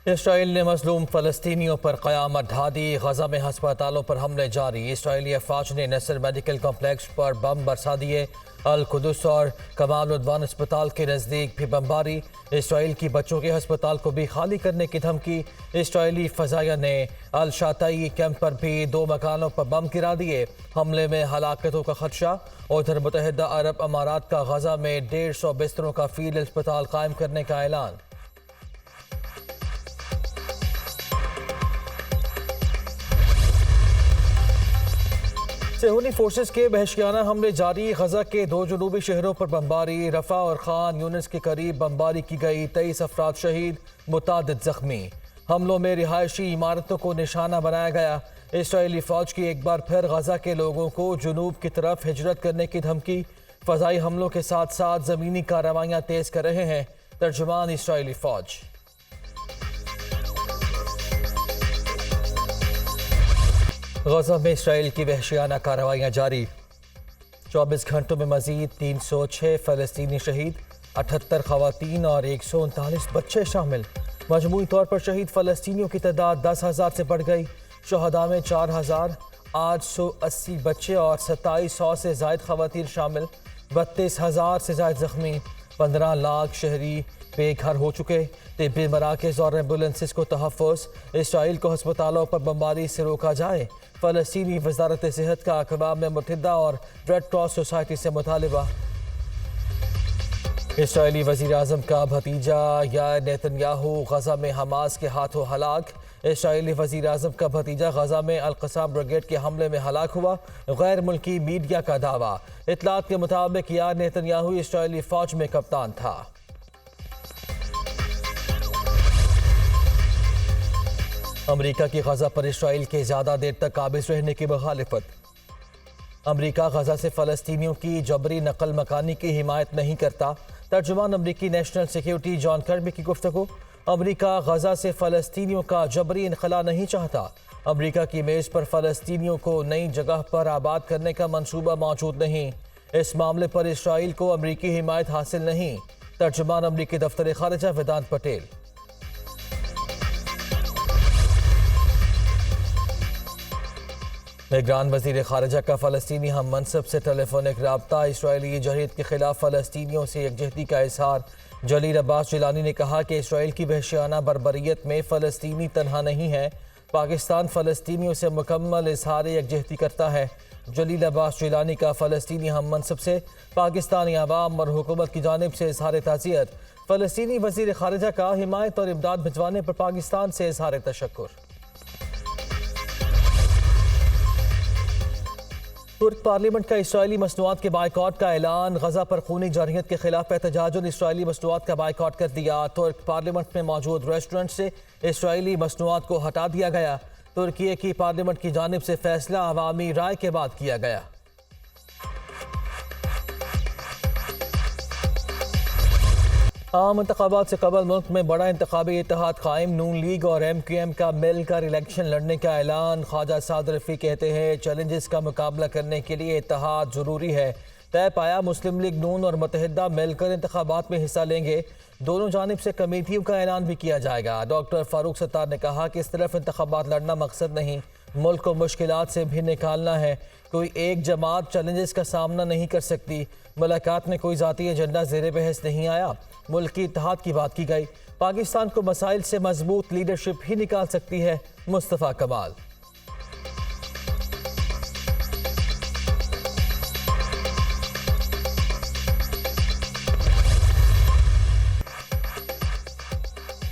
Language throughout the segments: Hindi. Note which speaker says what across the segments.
Speaker 1: इसराइल ने मजलूम फ़लस्तीनियों पर क़यामत ढा दी। गजा में हस्पतालों पर हमले जारी। इसराइली अफवाज ने नसर मेडिकल कॉम्प्लेक्स पर बम बरसा दिए। अल कुदस और कमाल उद्वान अस्पताल के नज़दीक भी बमबारी। इसराइल की बच्चों के अस्पताल को भी खाली करने की धमकी। इसराइली फ़ज़ाइया ने अल शाताई कैंप पर भी 2 मकानों पर बम गिरा दिए। हमले में हलाकतों का खदशा। उधर मुत्तहिदा अरब अमारात का गजा में 150 बिस्तरों का फील्ड अस्पताल कायम करने का ऐलान। सेहूनी फोर्सेस के वहशियाना हमले जारी। गजा के 2 जनूबी शहरों पर बमबारी। रफा और खान यूनिस के करीब बमबारी की गई। 23 अफराद शहीद, मुतादिद जख्मी। हमलों में रिहायशी इमारतों को निशाना बनाया गया। इसराइली फौज की एक बार फिर गजा के लोगों को जुनूब की तरफ हिजरत करने की धमकी। फ़ज़ाई हमलों के साथ साथ ज़मीनी कार्रवाइयाँ तेज़ कर रहे हैं तर्जुमान इसराइली फौज। गजा में इसराइल की वहशियाना कार्रवाइयाँ जारी। 24 घंटों में मजीद 306 फ़लस्तीनी शहीद, 78 ख़वातीन और 139 बच्चे शामिल। मजमूई तौर पर शहीद फ़लस्तीनियों की तादाद 10,000 से बढ़ गई। शहदा में 4,880 बच्चे और 2700 से ज़ायद ख़वातीन शामिल। 32,000 से ज़ायद ज़ख्मी। 15 लाख शहरी बेघर हो चुके। तिब्बी मराकज़ और एम्बुलेंसेस को तहफ़्फ़ुज़। इसराइल को अस्पतालों पर बमबारी से रोका जाए। फ़लस्तीनी वज़ारत सेहत का अक़वाम मुत्तहिदा और रेड क्रॉस सोसाइटी से मुतालिबा। इसराइली वज़ीर आज़म का भतीजा यार नेतन्याहू गजा में हमास के हाथों हलाक। इसराइली वज़ीर आज़म का भतीजा गजा में अल-क़साम ब्रिगेड के हमले में हलाक हुआ। गैर मुल्की मीडिया का दावा। इत्तलात के मुताबिक यार नेतन्याहू इसराइली फ़ौज में कप्तान था। अमरीका की गजा पर इसराइल के ज़्यादा देर तक काबिज़ रहने की मुखालिफत। अमरीका गजा से फ़लस्तीनियों की जबरी नकल मकानी की हिमायत नहीं करता। तर्जुमान अमरीकी नेशनल सिक्योरिटी जॉन कर्बी की गुफ्तगू। अमरीका गजा से फ़लस्तीनियों का जबरी इनखला नहीं चाहता। अमरीका की मेज़ पर फ़लस्तीनियों को नई जगह पर आबाद करने का मंसूबा मौजूद नहीं। इस मामले पर इसराइल को अमरीकी हिमायत हासिल नहीं। तर्जुमान अमरीकी दफ्तर खारिजा वेदांत पटेल। निगरान वज़ीर ख़ारिजा का फ़लस्तीनी हम मनसब से टेलीफोनिक रब्ता। इसराइली जहरीत के खिलाफ फ़लस्तीनियों से यकजहती का इज़हार। जलील अब्बास जिलानी ने कहा कि इसराइल की वहशियाना बर्बरियत में फ़लस्तीनी तन्हा नहीं है। पाकिस्तान फ़लस्तीनियों से मुकम्मल इज़हार यकजहती करता है। जलील अब्बास जिलानी का फ़लस्तीनी हम मनसब से पाकिस्तानी अवाम और हुकूमत की जानिब से इज़हार ताज़ियत। फ़लस्तीनी वज़ीर ख़ारिजा का हिमायत और इमदाद भिजवाने पर पाकिस्तान से इज़हार तशक्कुर। तुर्क पार्लियामेंट का इसराइली मसनूआत के बाइकॉट का ऐलान। गजा पर खूनी जरहियत के खिलाफ एहतजाजुन इसराइली मसनूआत का बाइकॉट कर दिया। तुर्क पार्लियामेंट में मौजूद रेस्टोरेंट से इसराइली मसनूआत को हटा दिया गया। तुर्की की पार्लियामेंट की जानिब से फैसला अवामी राय के बाद किया गया। आम इंतखाबात से कबल मुल्क में बड़ा इंतखाबी इत्तेहाद कायम। नून लीग और MQM का मिलकर इलेक्शन लड़ने का ऐलान। ख्वाजा साद रफ़ी कहते हैं चैलेंजेस का मुकाबला करने के लिए इत्तेहाद ज़रूरी है। तय पाया मुस्लिम लीग नून और मुत्तहिदा मिलकर इंतखाबात में हिस्सा लेंगे। दोनों जानिब से कमेटियों का ऐलान भी किया जाएगा। डॉक्टर फारूक सत्तार ने कहा कि इस तरफ इंतखाबात लड़ना मकसद नहीं, मुल्क को मुश्किलात से भी निकालना है। कोई एक जमात चैलेंजेस का सामना नहीं कर सकती। मुलाकात में कोई ज़ाती एजेंडा ज़ेर बहस नहीं आया। मुल्क की इत्तेहाद की बात की गई। पाकिस्तान को मसाइल से मजबूत लीडरशिप ही निकाल सकती है। मुस्तफ़ा कमाल।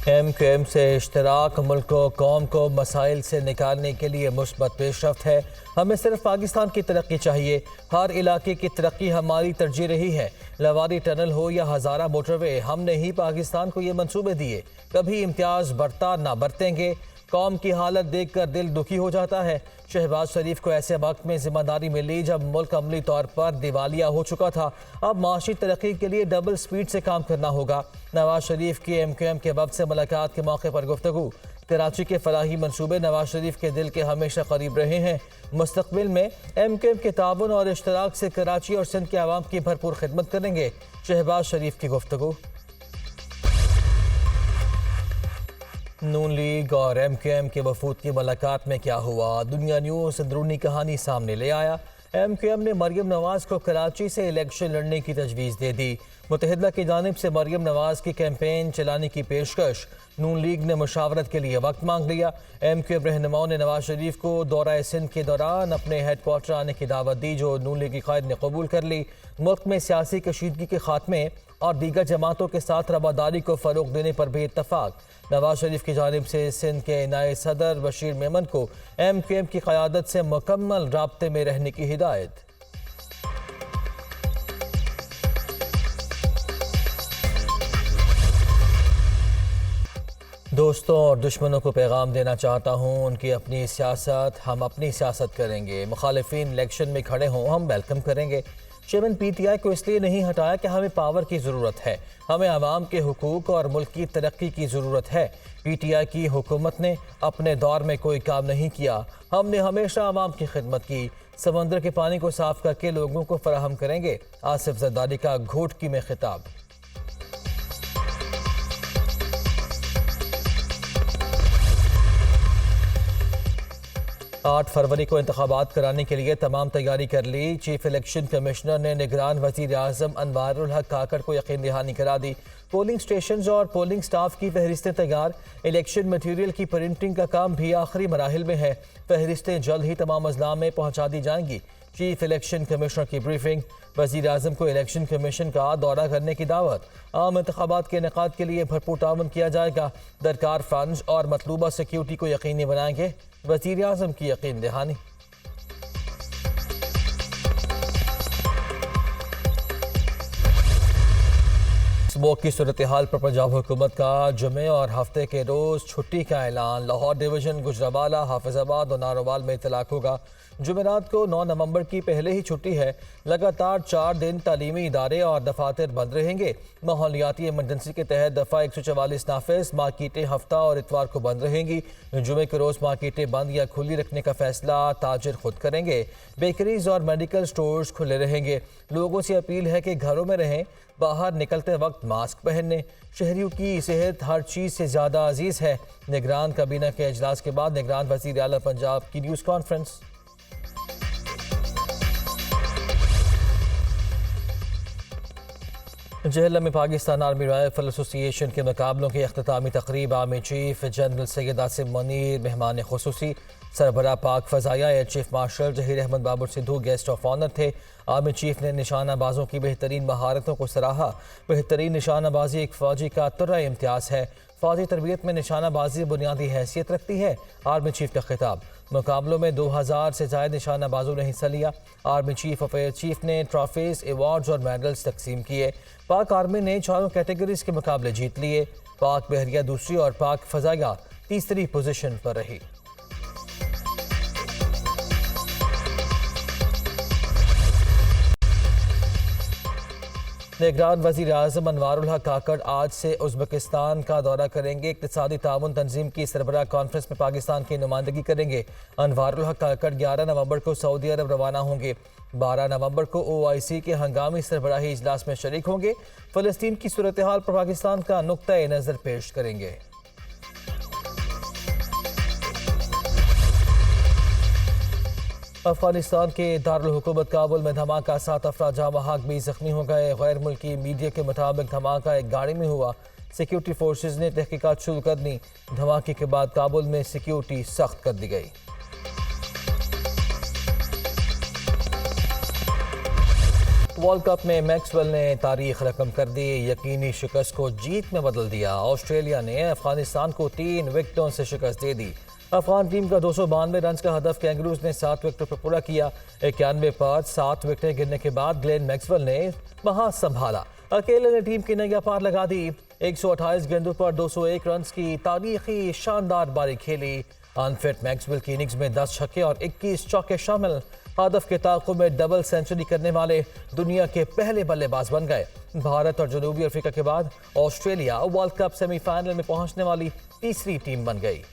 Speaker 1: MQM से इश्तराक मुल्क को कौम को मसाइल से निकालने के लिए मुस्बत पेशरफ्त है। हमें सिर्फ पाकिस्तान की तरक्की चाहिए। हर इलाके की तरक्की हमारी तरजीह रही है। लवारी टनल हो या हज़ारा मोटरवे, हमने ही पाकिस्तान को ये मंसूबे दिए। कभी इम्तियाज़ बरता ना बरतेंगे। कौम की हालत देख कर दिल दुखी हो जाता है। शहबाज शरीफ को ऐसे वक्त में जिम्मेदारी मिली जब मुल्क अमली तौर पर दिवालिया हो चुका था। अब माशी तरक्की के लिए डबल स्पीड से काम करना होगा। नवाज शरीफ की MQM के वक्त से मुलाकात के मौके पर गुफ्तगू। कराची के फलाही मंसूबे नवाज शरीफ के दिल के हमेशा करीब रहे हैं। मुस्तकबिल में MQM के ताउन और इश्तराक से कराची और सिंध के आवाम की भरपूर खिदमत करेंगे। शहबाज शरीफ की गुफ्तगू। नून लीग और MQM के वफूद की मुलाकात में क्या हुआ, दुनिया न्यूज़ अंदरूनी कहानी सामने ले आया। MQM ने मरियम नवाज को कराची से इलेक्शन लड़ने की तजवीज़ दे दी। मुत्तहिदा की जानिब से मरियम नवाज की कैंपेन चलाने की पेशकश। नून लीग ने मुशावरत के लिए वक्त मांग लिया। MQM रहनुमाओं ने नवाज शरीफ को दौरा सिंध के दौरान अपने हेडक्वार्टर आने की दावत दी, जो नून लीग की कायद ने कबूल कर ली। मुल्क में सियासी कशीदगी के खात्मे और दीगर जमातों के साथ रवादारी को फ़रोग देने पर भी इत्तफाक। नवाज शरीफ की जानिब से सिंध के नायब सदर बशीर मेमन को MQM की क़यादत से मुकम्मल राब्ते में रहने की हिदायत। दोस्तों और दुश्मनों को पैगाम देना चाहता हूँ, उनकी अपनी सियासत, हम अपनी सियासत करेंगे। मुखालिफिन इलेक्शन में खड़े हों, हम वेलकम करेंगे। चेयरमैन PTI को इसलिए नहीं हटाया कि हमें पावर की ज़रूरत है, हमें आवाम के हुकूक और मुल्क की तरक्की की ज़रूरत है। PTI की हुकूमत ने अपने दौर में कोई काम नहीं किया, हमने हमेशा आवाम की खिदमत की। समंदर के पानी को साफ करके लोगों को फराहम करेंगे। आसिफ जरदारी का घोटकी में खिताब। आठ फरवरी को इंतखाबात कराने के लिए तमाम तैयारी कर ली। चीफ इलेक्शन कमिश्नर ने निगरान वज़ीर आज़म अनवारुल हक काकड़ को यकीन दहानी करा दी। पोलिंग स्टेशन और पोलिंग स्टाफ की फहरिस्तें तैयार। इलेक्शन मटीरियल की प्रिंटिंग का काम भी आखिरी मराहिल में है। फहरिस्तें जल्द ही तमाम अजला में पहुँचा दी जाएंगी। चीफ इलेक्शन कमिश्नर की ब्रीफिंग। वज़ीर आज़म को इलेक्शन कमीशन का दौरा करने की दावत। आम इंतखाबात के इनेकाद के लिए भरपूर ताउन किया जाएगा। दरकार फंड्स और मतलूबा सिक्योरिटी को यकीनी बनाएंगे। वज़ीर आज़म की यकीन दहानी। स्मोक की सूरत हाल पर पंजाब हुकूमत का जुमे और हफ्ते के रोज़ छुट्टी का ऐलान। लाहौर डिवीज़न, गुजरावाला, हाफिजाबाद और नारोवाल में इतलाक होगा। जुमेरात को 9 नवंबर की पहले ही छुट्टी है। लगातार 4 दिन तालीमी इदारे और दफातर बंद रहेंगे। माहौलियाती इमरजेंसी के तहत दफ़ा 144 नाफिज। मार्केटें हफ्ता और इतवार को बंद रहेंगी। जुमे के रोज़ मार्केटें बंद या खुली रखने का फैसला ताजिर खुद करेंगे। बेकरीज और मेडिकल स्टोर्स खुले रहेंगे। लोगों से अपील है कि घरों में रहें, बाहर निकलते वक्त मास्क पहनने। शहरियों की सेहत हर चीज़ से ज़्यादा अजीज़ है। निगरान काबीना के अजलास के बाद निगरान वज़ीर आला पंजाब की न्यूज़ कॉन्फ्रेंस। जहलम में पाकिस्तान आर्मी राइफल एसोसिएशन के मुकाबलों की अख्तामी तकरीब। Army chief general Syed Asim Munir मेहमान खुसूसी। सरबराह पाक फ़ज़ाया air chief marshal Zaheer Ahmed Babar Sidhu guest of honour थे। आर्मी चीफ ने निशानाबाजों की बेहतरीन महारतों को सराहा। बेहतरीन निशानाबाजी एक फ़ौजी का तुर्रा इम्तियाज़ है। फ़ौजी तरबियत में निशानाबाजी बुनियादी हैसियत रखती है। आर्मी चीफ का खिताब। मुकाबलों में 2000 से ज़ायद निशानाबाजों ने हिस्सा लिया। Army chief of air chief ने ट्रॉफीज, अवार्ड्स और मेडल्स तकसीम किए। पाक आर्मी ने 4 कैटेगरीज के मुकाबले जीत लिए। पाक बहरिया दूसरी और पाक फ़ज़ाया तीसरी पोजीशन पर रही। निगरान वज़ीर आज़म अनवारुल हक काकड़ आज से उज़्बेकिस्तान का दौरा करेंगे। इक़्तिसादी ताउन तंजीम की सरबराह कॉन्फ्रेंस में पाकिस्तान की नुमाइंदगी करेंगे। अनवारुल हक काकड़ 11 नवंबर को सऊदी अरब रवाना होंगे। 12 नवंबर को OIC के हंगामी सरबराही इजलास में शरीक होंगे। फ़लस्तीन की सूरत हाल पर पाकिस्तान का नुक्ता नज़र पेश करेंगे। अफगानिस्तान के दारुल हुकूमत काबुल में धमाका, 7 अफराद जाँ बहक भी जख्मी हो गए। गैर मुल्की मीडिया के मुताबिक धमाका एक गाड़ी में हुआ। सिक्योरिटी फोर्सेज ने तहकीकात शुरू कर दी। धमाके के बाद काबुल में सिक्योरिटी सख्त कर दी गई। वर्ल्ड कप में मैक्सवेल ने तारीख रकम कर दी। यकीनी शिकस्त को जीत में बदल दिया। ऑस्ट्रेलिया ने अफगानिस्तान को 3 विकेटों से शिकस्त दे दी। अफगान टीम का 292 रन का हदफ कैंगरूज ने 7 विकेटों पर पूरा किया। 91 पर 7 विकेटें गिरने के बाद ग्लेन मैक्सवेल ने वहां संभाला। अकेले ने टीम की नैया पार लगा दी। 128 गेंदों पर 201 रन की तारीखी शानदार पारी खेली। अनफिट मैक्सवेल की इनिंग्स में 10 छक्के और 21 चौके शामिल। हदफ के ताक़ुब में डबल सेंचुरी करने वाले दुनिया के पहले बल्लेबाज बन गए। भारत और जनूबी अफ्रीका के बाद ऑस्ट्रेलिया वर्ल्ड कप सेमीफाइनल में पहुंचने वाली तीसरी टीम बन गई।